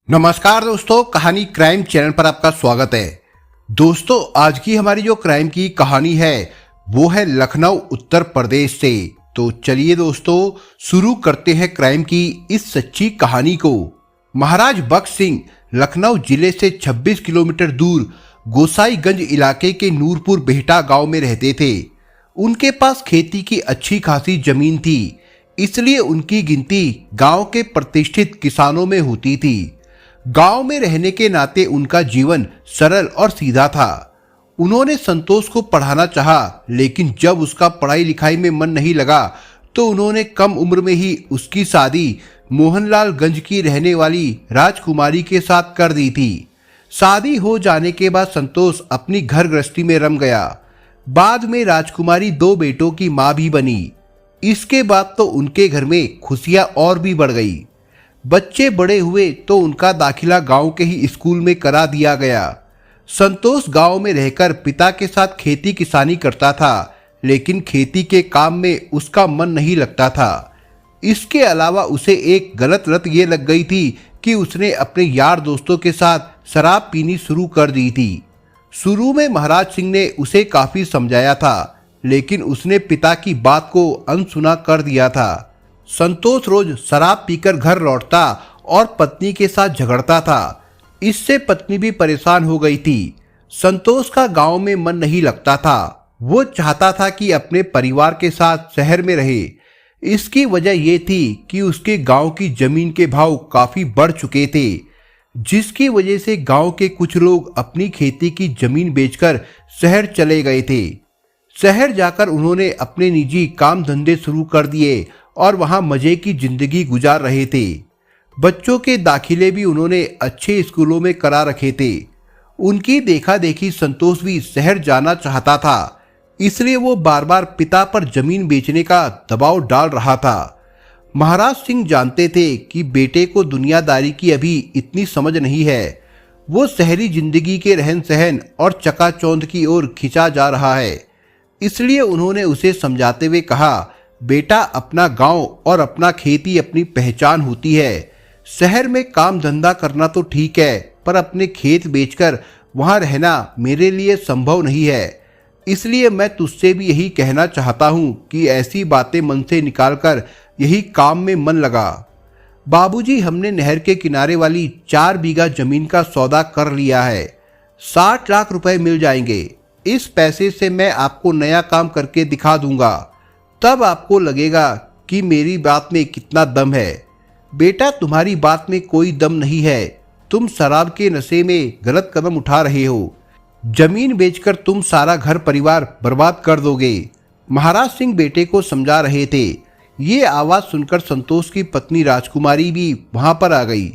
नमस्कार दोस्तों, कहानी क्राइम चैनल पर आपका स्वागत है। दोस्तों, आज की हमारी जो क्राइम की कहानी है वो है लखनऊ उत्तर प्रदेश से। तो चलिए दोस्तों, शुरू करते हैं क्राइम की इस सच्ची कहानी को। महाराज बख्श सिंह लखनऊ जिले से 26 किलोमीटर दूर गोसाईगंज इलाके के नूरपुर बेहटा गांव में रहते थे। उनके पास खेती की अच्छी खासी जमीन थी, इसलिए उनकी गिनती गांव के प्रतिष्ठित किसानों में होती थी। गांव में रहने के नाते उनका जीवन सरल और सीधा था। उन्होंने संतोष को पढ़ाना चाहा, लेकिन जब उसका पढ़ाई लिखाई में मन नहीं लगा तो उन्होंने कम उम्र में ही उसकी शादी मोहनलालगंज की रहने वाली राजकुमारी के साथ कर दी थी। शादी हो जाने के बाद संतोष अपनी घर गृहस्थी में रम गया। बाद में राजकुमारी 2 बेटों की मां भी बनी। इसके बाद तो उनके घर में खुशियां और भी बढ़ गई। बच्चे बड़े हुए तो उनका दाखिला गांव के ही स्कूल में करा दिया गया। संतोष गांव में रहकर पिता के साथ खेती किसानी करता था, लेकिन खेती के काम में उसका मन नहीं लगता था। इसके अलावा उसे एक गलत लत ये लग गई थी कि उसने अपने यार दोस्तों के साथ शराब पीनी शुरू कर दी थी। शुरू में महाराज सिंह ने उसे काफी समझाया था, लेकिन उसने पिता की बात को अनसुना कर दिया था। संतोष रोज शराब पीकर घर लौटता और पत्नी के साथ झगड़ता था। इससे पत्नी भी परेशान हो गई थी। संतोष का गांव में मन नहीं लगता था। वो चाहता था कि अपने परिवार के साथ शहर में रहे। इसकी वजह ये थी कि उसके गांव की जमीन के भाव काफी बढ़ चुके थे, जिसकी वजह से गांव के कुछ लोग अपनी खेती की जमीन बेचकर शहर चले गए थे। शहर जाकर उन्होंने अपने निजी काम धंधे शुरू कर दिए और वहां मजे की जिंदगी गुजार रहे थे। बच्चों के दाखिले भी उन्होंने अच्छे स्कूलों में करा रखे थे। उनकी देखा देखी संतोष भी शहर जाना चाहता था, इसलिए वो बार बार पिता पर जमीन बेचने का दबाव डाल रहा था। महाराज सिंह जानते थे कि बेटे को दुनियादारी की अभी इतनी समझ नहीं है। वो शहरी जिंदगी के रहन सहन और चकाचौंध की ओर खिंचा जा रहा है। इसलिए उन्होंने उसे समझाते हुए कहा, बेटा, अपना गांव और अपना खेती अपनी पहचान होती है। शहर में काम धंधा करना तो ठीक है, पर अपने खेत बेचकर वहां रहना मेरे लिए संभव नहीं है। इसलिए मैं तुझसे भी यही कहना चाहता हूं कि ऐसी बातें मन से निकालकर यही काम में मन लगा। बाबूजी, हमने नहर के किनारे वाली 4 बीघा जमीन का सौदा कर लिया है। 60 लाख रुपए मिल जाएंगे। इस पैसे से मैं आपको नया काम करके दिखा दूंगा, तब आपको लगेगा कि मेरी बात में कितना दम है। बेटा, तुम्हारी बात में कोई दम नहीं है। तुम शराब के नशे में गलत कदम उठा रहे हो। जमीन बेचकर तुम सारा घर परिवार बर्बाद कर दोगे। महाराज सिंह बेटे को समझा रहे थे। ये आवाज सुनकर संतोष की पत्नी राजकुमारी भी वहां पर आ गई।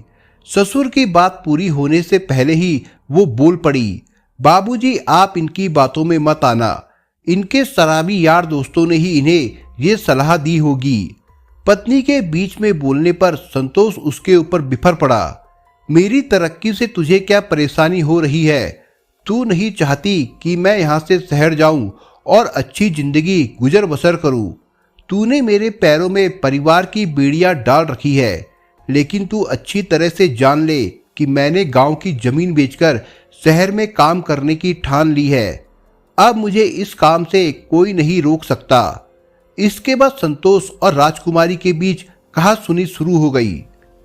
ससुर की बात पूरी होने से पहले ही वो बोल पड़ी, बाबूजी, आप इनकी बातों में मत आना। इनके शराबी यार दोस्तों ने ही इन्हें ये सलाह दी होगी। पत्नी के बीच में बोलने पर संतोष उसके ऊपर बिफर पड़ा। मेरी तरक्की से तुझे क्या परेशानी हो रही है? तू नहीं चाहती कि मैं यहाँ से शहर जाऊं और अच्छी जिंदगी गुजर बसर करूं। तूने मेरे पैरों में परिवार की बेड़ियां डाल रखी है, लेकिन तू अच्छी तरह से जान ले कि मैंने गांव की जमीन बेचकर शहर में काम करने की ठान ली है। अब मुझे इस काम से कोई नहीं रोक सकता। इसके बाद संतोष और राजकुमारी के बीच कहासुनी शुरू हो गई।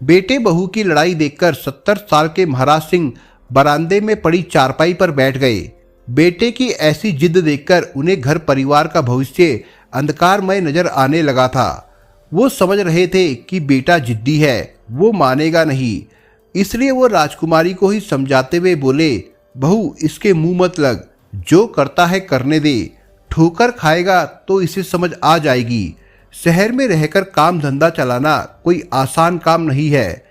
बेटे बहू की लड़ाई देखकर 70 साल के महाराज सिंह बरामदे में पड़ी चारपाई पर बैठ गए। बेटे की ऐसी जिद देखकर उन्हें घर परिवार का भविष्य अंधकारमय नजर आने लगा था। वो समझ रहे थे कि बेटा जिद्दी है, वो मानेगा नहीं। इसलिए वो राजकुमारी को ही समझाते हुए बोले, बहू, इसके मुंह मत लग। जो करता है करने दे। ठोकर खाएगा तो इसे समझ आ जाएगी। शहर में रहकर काम धंधा चलाना कोई आसान काम नहीं है।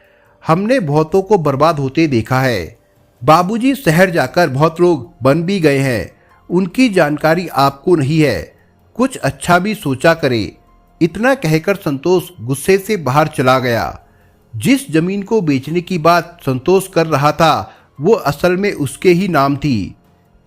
हमने बहुतों को बर्बाद होते देखा है। बाबूजी, शहर जाकर बहुत लोग बन भी गए हैं। उनकी जानकारी आपको नहीं है। कुछ अच्छा भी सोचा करे। इतना कहकर संतोष गुस्से से बाहर चला गया। जिस जमीन को बेचने की बात संतोष कर रहा था, वो असल में उसके ही नाम थी।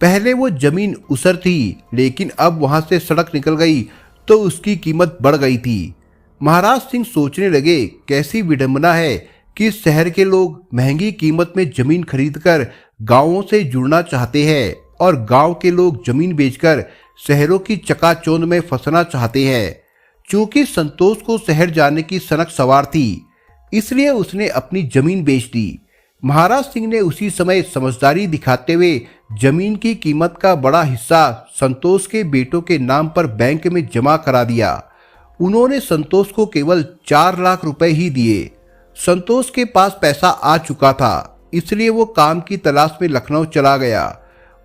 पहले वो जमीन उसर थी, लेकिन अब वहां से सड़क निकल गई तो उसकी कीमत बढ़ गई थी। महाराज सिंह सोचने लगे, कैसी विडंबना है कि शहर के लोग महंगी कीमत में जमीन खरीदकर गांवों से जुड़ना चाहते हैं और गांव के लोग जमीन बेचकर शहरों की चकाचौंध में फंसना चाहते हैं। चूंकि संतोष को शहर जाने की सनक सवार थी, इसलिए उसने अपनी जमीन बेच दी। महाराज सिंह ने उसी समय समझदारी दिखाते हुए जमीन की कीमत का बड़ा हिस्सा संतोष के बेटों के नाम पर बैंक में जमा करा दिया। उन्होंने संतोष को केवल 4 लाख रुपए ही दिए। संतोष के पास पैसा आ चुका था, इसलिए वो काम की तलाश में लखनऊ चला गया।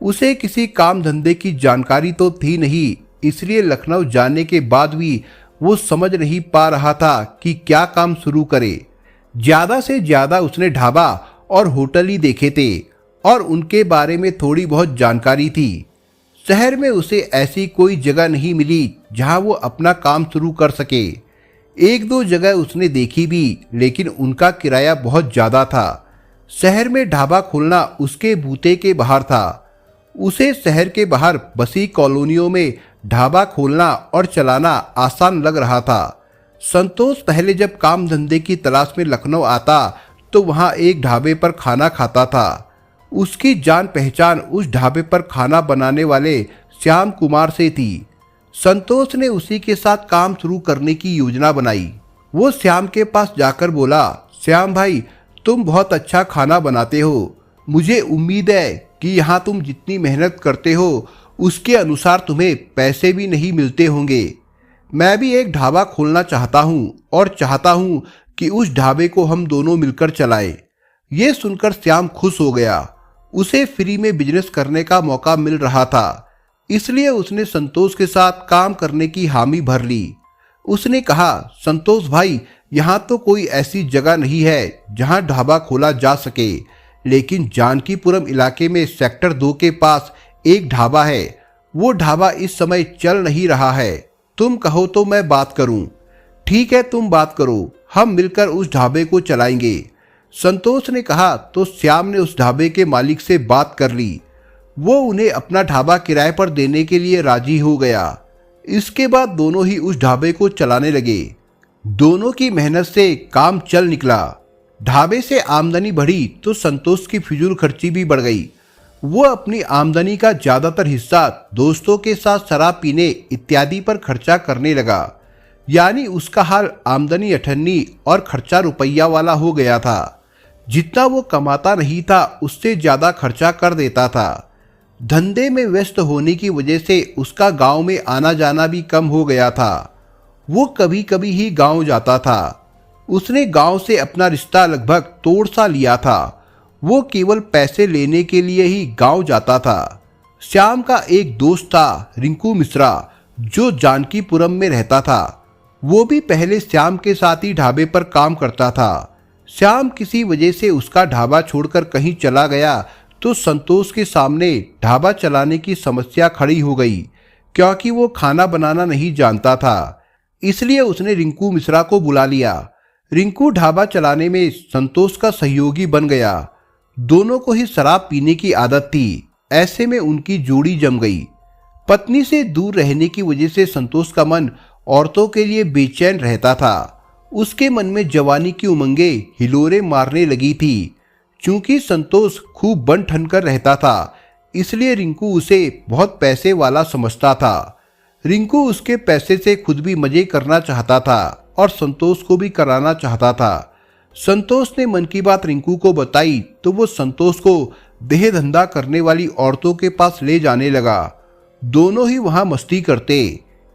उसे किसी काम धंधे की जानकारी तो थी नहीं, इसलिए लखनऊ जाने के बाद भी वो समझ नहीं पा रहा था कि क्या काम शुरू करे। ज्यादा से ज्यादा उसने ढाबा और होटल ही देखे थे और उनके बारे में थोड़ी बहुत जानकारी थी। शहर में उसे ऐसी कोई जगह नहीं मिली जहां वो अपना काम शुरू कर सके। 1-2 जगह उसने देखी भी, लेकिन उनका किराया बहुत ज्यादा था। शहर में ढाबा खोलना उसके बूते के बाहर था। उसे शहर के बाहर बसी कॉलोनियों में ढाबा खोलना और चलाना आसान लग रहा था। संतोष पहले जब काम धंधे की तलाश में लखनऊ आता तो वहां एक ढाबे पर खाना खाता था। उसकी जान पहचान उस ढाबे पर खाना बनाने वाले श्याम कुमार से थी। संतोष ने उसी के साथ काम शुरू करने की योजना बनाई। वो श्याम के पास जाकर बोला, श्याम भाई, तुम बहुत अच्छा खाना बनाते हो। मुझे उम्मीद है कि यहाँ तुम जितनी मेहनत करते हो उसके अनुसार तुम्हें पैसे भी नहीं मिलते होंगे। मैं भी एक ढाबा खोलना चाहता हूँ और चाहता हूँ कि उस ढाबे को हम दोनों मिलकर चलाएं। ये सुनकर श्याम खुश हो गया। उसे फ्री में बिजनेस करने का मौका मिल रहा था, इसलिए उसने संतोष के साथ काम करने की हामी भर ली। उसने कहा, संतोष भाई, यहाँ तो कोई ऐसी जगह नहीं है जहाँ ढाबा खोला जा सके, लेकिन जानकीपुरम इलाके में सेक्टर 2 के पास एक ढाबा है। वो ढाबा इस समय चल नहीं रहा है। तुम कहो तो मैं बात करूं। ठीक है, तुम बात करो, हम मिलकर उस ढाबे को चलाएंगे। संतोष ने कहा तो श्याम ने उस ढाबे के मालिक से बात कर ली। वो उन्हें अपना ढाबा किराए पर देने के लिए राजी हो गया। इसके बाद दोनों ही उस ढाबे को चलाने लगे। दोनों की मेहनत से काम चल निकला। ढाबे से आमदनी बढ़ी तो संतोष की फिजूल खर्ची भी बढ़ गई। वो अपनी आमदनी का ज्यादातर हिस्सा दोस्तों के साथ शराब पीने इत्यादि पर खर्चा करने लगा। यानी उसका हाल आमदनी अठन्नी और खर्चा रुपया वाला हो गया था। जितना वो कमाता नहीं था उससे ज्यादा खर्चा कर देता था। धंधे में व्यस्त होने की वजह से उसका गांव में आना जाना भी कम हो गया था। वो कभी कभी ही गांव जाता था। उसने गांव से अपना रिश्ता लगभग तोड़ सा लिया था। वो केवल पैसे लेने के लिए ही गांव जाता था। श्याम का एक दोस्त था, रिंकू मिश्रा, जो जानकीपुरम में रहता था। वो भी पहले श्याम के साथ ही ढाबे पर काम करता था। श्याम किसी वजह से उसका ढाबा छोड़कर कहीं चला गया तो संतोष के सामने ढाबा चलाने की समस्या खड़ी हो गई। क्योंकि वो खाना बनाना नहीं जानता था, इसलिए उसने रिंकू मिश्रा को बुला लिया। रिंकू ढाबा चलाने में संतोष का सहयोगी बन गया। दोनों को ही शराब पीने की आदत थी। ऐसे में उनकी जोड़ी जम गई। पत्नी से दूर रहने की वजह से संतोष का मन औरतों के लिए बेचैन रहता था। उसके मन में जवानी की उमंगे हिलोरे मारने लगी थी। चूंकि संतोष खूब बन ठन कर रहता था, इसलिए रिंकू उसे बहुत पैसे वाला समझता था। रिंकू उसके पैसे से खुद भी मजे करना चाहता था और संतोष को भी कराना चाहता था। संतोष ने मन की बात रिंकू को बताई तो वो संतोष को देह धंधा करने वाली औरतों के पास ले जाने लगा। दोनों ही वहां मस्ती करते।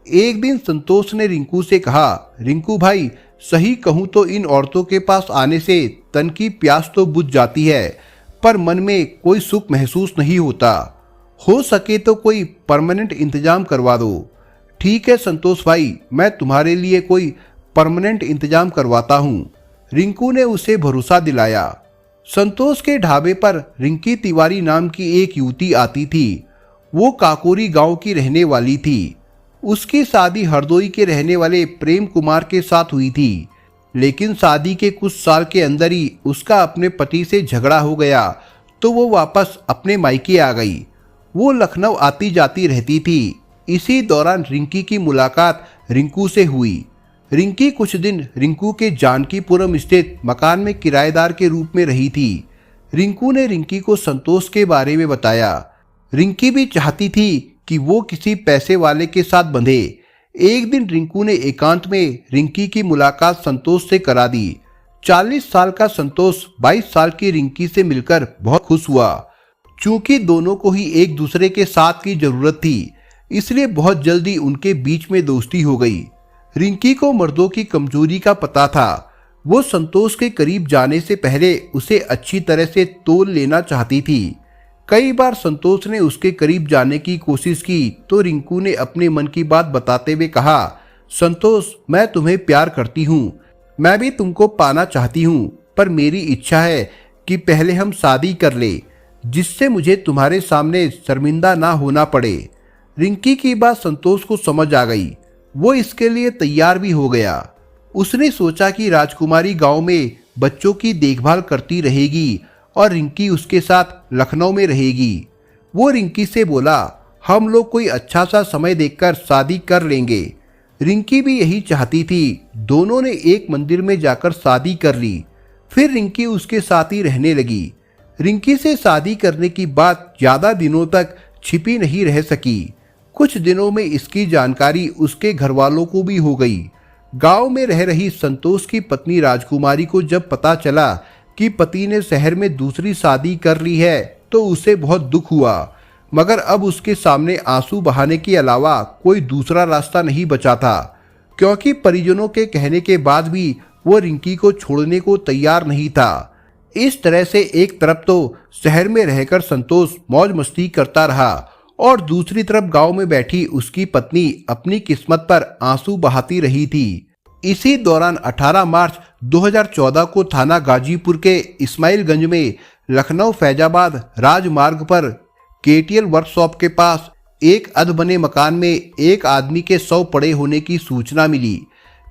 एक दिन संतोष ने रिंकू से कहा, रिंकू भाई, सही कहूं तो इन औरतों के पास आने से तन की प्यास तो बुझ जाती है, पर मन में कोई सुख महसूस नहीं होता। हो सके तो कोई परमानेंट इंतजाम करवा दो। ठीक है संतोष भाई, मैं तुम्हारे लिए कोई परमानेंट इंतजाम करवाता हूँ। रिंकू ने उसे भरोसा दिलाया। संतोष के ढाबे पर रिंकी तिवारी नाम की एक युवती आती थी। वो काकोरी गांव की रहने वाली थी। उसकी शादी हरदोई के रहने वाले प्रेम कुमार के साथ हुई थी, लेकिन शादी के कुछ साल के अंदर ही उसका अपने पति से झगड़ा हो गया तो वो वापस अपने मायके आ गई। वो लखनऊ आती जाती रहती थी। इसी दौरान रिंकी की मुलाकात रिंकू से हुई। रिंकी कुछ दिन रिंकू के जानकीपुरम स्थित मकान में किराएदार के रूप में रही थी। रिंकू ने रिंकी को संतोष के बारे में बताया। रिंकी भी चाहती थी कि वो किसी पैसे वाले के साथ बंधे। एक दिन रिंकू ने एकांत में रिंकी की मुलाकात संतोष से करा दी। 40 साल का संतोष 22 साल की रिंकी से मिलकर बहुत खुश हुआ। चूंकि दोनों को ही एक दूसरे के साथ की जरूरत थी, इसलिए बहुत जल्दी उनके बीच में दोस्ती हो गई। रिंकी को मर्दों की कमजोरी का पता था। वो संतोष के करीब जाने से पहले उसे अच्छी तरह से तोल लेना चाहती थी। कई बार संतोष ने उसके करीब जाने की कोशिश की तो रिंकू ने अपने मन की बात बताते हुए कहा, संतोष, मैं तुम्हें प्यार करती हूँ, मैं भी तुमको पाना चाहती हूँ, पर मेरी इच्छा है कि पहले हम शादी कर ले, जिससे मुझे तुम्हारे सामने शर्मिंदा ना होना पड़े। रिंकी की बात संतोष को समझ आ गई। वो इसके लिए तैयार भी हो गया। उसने सोचा कि राजकुमारी गांव में बच्चों की देखभाल करती रहेगी और रिंकी उसके साथ लखनऊ में रहेगी। वो रिंकी से बोला, हम लोग कोई अच्छा सा समय देखकर शादी कर लेंगे। रिंकी भी यही चाहती थी। दोनों ने एक मंदिर में जाकर शादी कर ली। फिर रिंकी उसके साथ ही रहने लगी। रिंकी से शादी करने की बात ज्यादा दिनों तक छिपी नहीं रह सकी। कुछ दिनों में इसकी जानकारी उसके घर वालों को भी हो गई। गांव में रह रही संतोष की पत्नी राजकुमारी को जब पता चला कि पति ने शहर में दूसरी शादी कर ली है तो उसे बहुत दुख हुआ, मगर अब उसके सामने आंसू बहाने के अलावा कोई दूसरा रास्ता नहीं बचा था, क्योंकि परिजनों के कहने के बाद भी वो रिंकी को छोड़ने को तैयार नहीं था। इस तरह से एक तरफ तो शहर में रहकर संतोष मौज मस्ती करता रहा और दूसरी तरफ गांव में बैठी उसकी पत्नी अपनी किस्मत पर आंसू बहाती रही थी। इसी दौरान 18 मार्च 2014 को थाना गाजीपुर के इस्माइलगंज में लखनऊ फैजाबाद राजमार्ग पर केटीएल वर्कशॉप के पास एक अधबने मकान में एक आदमी के शव पड़े होने की सूचना मिली।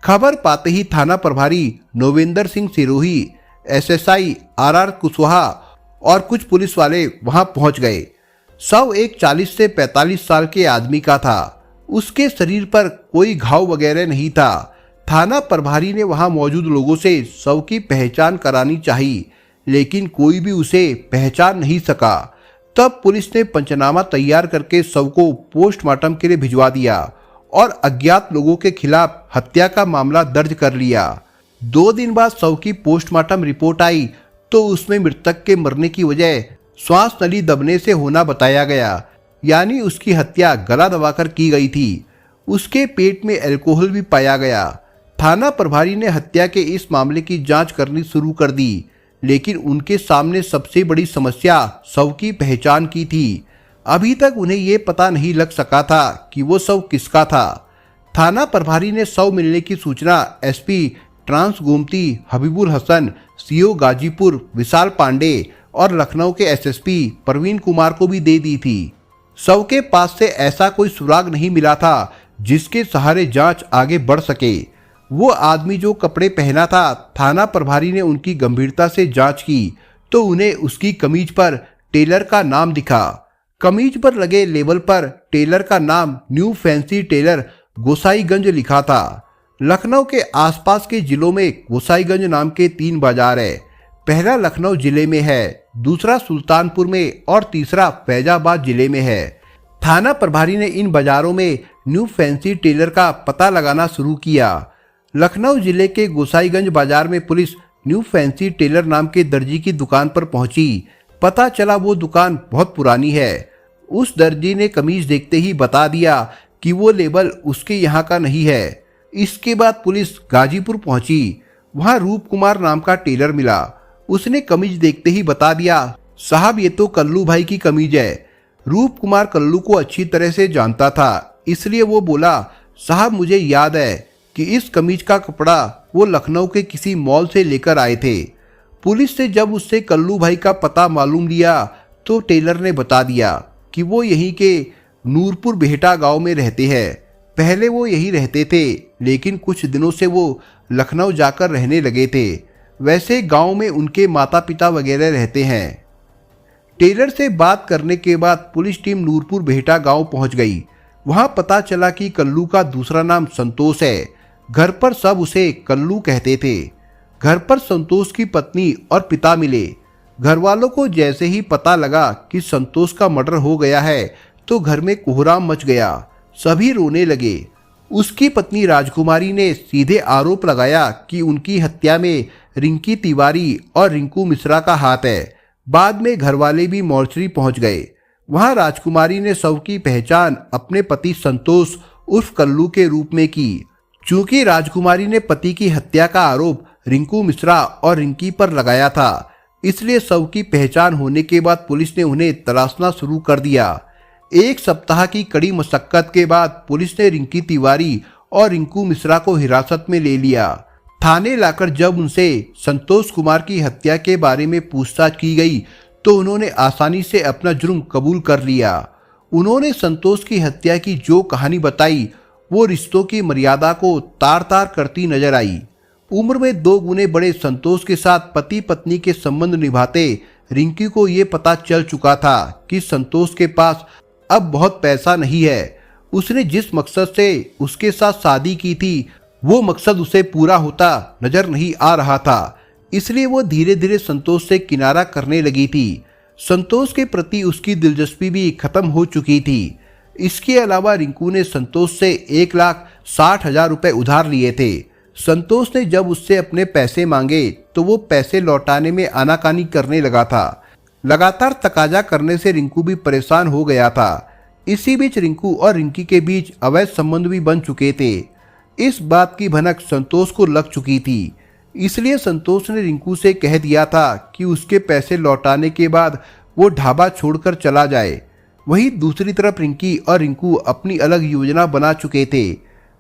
खबर पाते ही थाना प्रभारी नोवेंद्र सिंह सिरोही, एसएसआई आरआर कुशवाहा और कुछ पुलिस वाले वहां पहुंच गए। शव एक 40 से 45 साल के आदमी का था। उसके शरीर पर कोई घाव वगैरह नहीं था। थाना प्रभारी ने वहां मौजूद लोगों से शव की पहचान करानी चाहिए, लेकिन कोई भी उसे पहचान नहीं सका। तब पुलिस ने पंचनामा तैयार करके शव को पोस्टमार्टम के लिए भिजवा दिया और अज्ञात लोगों के खिलाफ हत्या का मामला दर्ज कर लिया। 2 दिन बाद शव की पोस्टमार्टम रिपोर्ट आई तो उसमें मृतक के मरने की वजह श्वास नली दबने से होना बताया गया, यानी उसकी हत्या गला दबाकर की गई थी। उसके पेट में अल्कोहल भी पाया गया। थाना प्रभारी ने हत्या के इस मामले की जांच करनी शुरू कर दी, लेकिन उनके सामने सबसे बड़ी समस्या शव की पहचान की थी। अभी तक उन्हें ये पता नहीं लग सका था कि वो शव किसका था। थाना प्रभारी ने शव मिलने की सूचना SP trans Gomti Habibul Hasan, CO Ghazipur Vishal Pandey और लखनऊ के एसएसपी प्रवीण कुमार को भी दे दी थी। शव के पास से ऐसा कोई सुराग नहीं मिला था जिसके सहारे जांच आगे बढ़ सके। वो आदमी जो कपड़े पहना था, थाना प्रभारी ने उनकी गंभीरता से जांच की तो उन्हें उसकी कमीज पर टेलर का नाम दिखा। कमीज पर लगे लेबल पर टेलर का नाम न्यू फैंसी टेलर गोसाईगंज लिखा था। लखनऊ के आसपास के जिलों में गोसाईगंज नाम के 3 बाजार है। पहला लखनऊ जिले में है, दूसरा सुल्तानपुर में और तीसरा फैजाबाद जिले में है। थाना प्रभारी ने इन बाजारों में न्यू फैंसी टेलर का पता लगाना शुरू किया। लखनऊ जिले के गोसाईगंज बाजार में पुलिस न्यू फैंसी टेलर नाम के दर्जी की दुकान पर पहुंची। पता चला वो दुकान बहुत पुरानी है। उस दर्जी ने कमीज देखते ही बता दिया कि वो लेबल उसके यहाँ का नहीं है। इसके बाद पुलिस गाजीपुर पहुंची। वहां रूप कुमार नाम का टेलर मिला। उसने कमीज देखते ही बता दिया, साहब ये तो कल्लू भाई की कमीज है। रूप कुमार कल्लू को अच्छी तरह से जानता था, इसलिए वो बोला, साहब मुझे याद है कि इस कमीज का कपड़ा वो लखनऊ के किसी मॉल से लेकर आए थे। पुलिस से जब उससे कल्लू भाई का पता मालूम लिया तो टेलर ने बता दिया कि वो यहीं के नूरपुर बेहटा गांव में रहते हैं। पहले वो यहीं रहते थे, लेकिन कुछ दिनों से वो लखनऊ जाकर रहने लगे थे। वैसे गांव में उनके माता पिता वगैरह रहते हैं। टेलर से बात करने के बाद पुलिस टीम नूरपुर बेहटा गांव पहुंच गई। वहां पता चला कि कल्लू का दूसरा नाम संतोष है। घर पर सब उसे कल्लू कहते थे। घर पर संतोष की पत्नी और पिता मिले। घर वालों को जैसे ही पता लगा कि संतोष का मर्डर हो गया है तो घर में कोहराम मच गया। सभी रोने लगे। उसकी पत्नी राजकुमारी ने सीधे आरोप लगाया कि उनकी हत्या में रिंकी तिवारी और रिंकू मिश्रा का हाथ है। बाद में घर वाले भी मोर्चरी पहुंच गए। वहां राजकुमारी ने शव की पहचान अपने पति संतोष उर्फ कल्लू के रूप में की। चूंकि राजकुमारी ने पति की हत्या का आरोप रिंकू मिश्रा और रिंकी पर लगाया था, इसलिए शव की पहचान होने के बाद पुलिस ने उन्हें तलाशना शुरू कर दिया। एक सप्ताह की कड़ी मशक्कत के बाद पुलिस ने रिंकी तिवारी और रिंकू मिश्रा को हिरासत में ले लिया। थाने लाकर जब उनसे संतोष कुमार की हत्या के बारे में पूछताछ की गई तो उन्होंने आसानी से अपना जुर्म कबूल कर लिया। उन्होंने संतोष की हत्या की जो कहानी बताई वो रिश्तों की मर्यादा को तार तार करती नजर आई। उम्र में 2 गुने बड़े संतोष के साथ पति पत्नी के संबंध निभाते रिंकी को ये पता चल चुका था कि संतोष के पास अब बहुत पैसा नहीं है। उसने जिस मकसद से उसके साथ शादी की थी वो मकसद उसे पूरा होता नजर नहीं आ रहा था, इसलिए वो धीरे धीरे संतोष से किनारा करने लगी थी। संतोष के प्रति उसकी दिलचस्पी भी खत्म हो चुकी थी। इसके अलावा रिंकू ने संतोष से 1,60,000 रुपए उधार लिए थे। संतोष ने जब उससे अपने पैसे मांगे तो वो पैसे लौटाने में आनाकानी करने लगा था। लगातार तकाजा करने से रिंकू भी परेशान हो गया था। इसी बीच रिंकू और रिंकी के बीच अवैध संबंध भी बन चुके थे। इस बात की भनक संतोष को लग चुकी थी, इसलिए संतोष ने रिंकू से कह दिया था कि उसके पैसे लौटाने के बाद वो ढाबा छोड़कर चला जाए। वहीं दूसरी तरफ रिंकी और रिंकू अपनी अलग योजना बना चुके थे।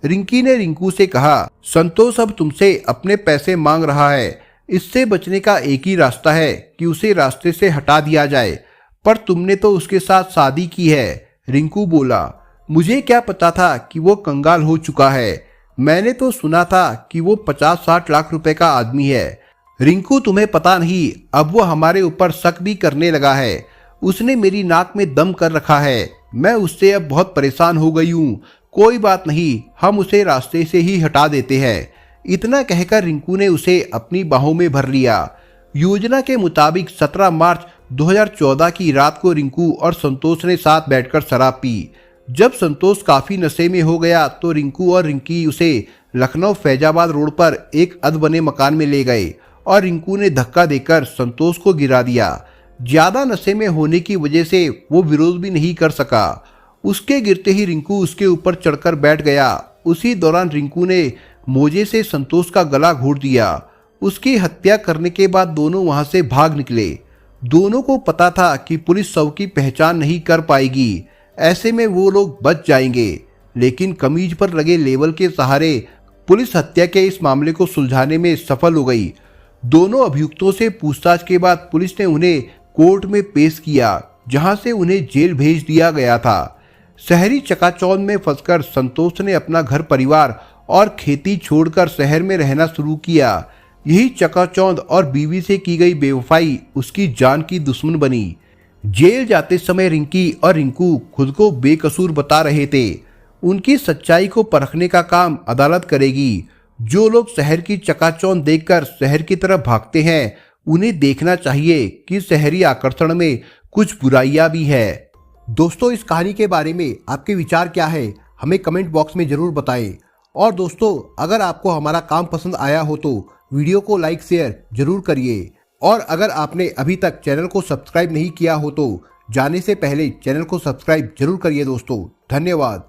रिंकी ने रिंकू से कहा, संतोष अब तुमसे अपने पैसे मांग रहा है, इससे बचने का एक ही रास्ता है कि उसे रास्ते से हटा दिया जाए। पर तुमने तो उसके साथ शादी की है। रिंकू बोला, मुझे क्या पता था कि वो कंगाल हो चुका है। मैंने तो सुना था कि वो 50-60 लाख रुपए का आदमी है। रिंकू तुम्हें पता नहीं, अब वो हमारे ऊपर शक भी करने लगा है। उसने मेरी नाक में दम कर रखा है। मैं उससे अब बहुत परेशान हो गई हूँ। कोई बात नहीं, हम उसे रास्ते से ही हटा देते हैं। इतना कहकर रिंकू ने उसे अपनी बाहों में भर लिया। योजना के मुताबिक 17 मार्च 2014 की रात को रिंकू और संतोष ने साथ बैठकर शराब पी। जब संतोष काफी नशे में हो गया तो रिंकू और रिंकी उसे लखनऊ फैजाबाद रोड पर एक अध बने मकान में ले गए और रिंकू ने धक्का देकर संतोष को गिरा दिया। ज्यादा नशे में होने की वजह से वो विरोध भी नहीं कर सका। उसके गिरते ही रिंकू उसके ऊपर चढ़कर बैठ गया। उसी दौरान रिंकू ने मोजे से संतोष का गला घोट दिया। उसकी हत्या करने के बाद दोनों वहां से भाग निकले। दोनों को पता था कि पुलिस शव की पहचान नहीं कर पाएगी, ऐसे में वो लोग बच जाएंगे। लेकिन कमीज पर लगे लेबल के सहारे पुलिस हत्या के इस मामले को सुलझाने में सफल हो गई। दोनों अभियुक्तों से पूछताछ के बाद पुलिस ने उन्हें कोर्ट में पेश किया, जहां से उन्हें जेल भेज दिया गया था। शहरी चकाचौंध में फंसकर संतोष ने अपना घर परिवार और खेती छोड़कर शहर में रहना शुरू किया। यही चकाचौंध और बीवी से की गई बेवफाई उसकी जान की दुश्मन बनी। जेल जाते समय रिंकी और रिंकू खुद को बेकसूर बता रहे थे। उनकी सच्चाई को परखने का काम अदालत करेगी। जो लोग शहर की चकाचौंध देखकर शहर की तरफ भागते हैं, उन्हें देखना चाहिए कि शहरी आकर्षण में कुछ बुराइयां भी है। दोस्तों, इस कहानी के बारे में आपके विचार क्या है, हमें कमेंट बॉक्स में जरूर बताएं। और दोस्तों, अगर आपको हमारा काम पसंद आया हो तो वीडियो को लाइक शेयर जरूर करिए। और अगर आपने अभी तक चैनल को सब्सक्राइब नहीं किया हो तो जाने से पहले चैनल को सब्सक्राइब जरूर करिए दोस्तों। धन्यवाद।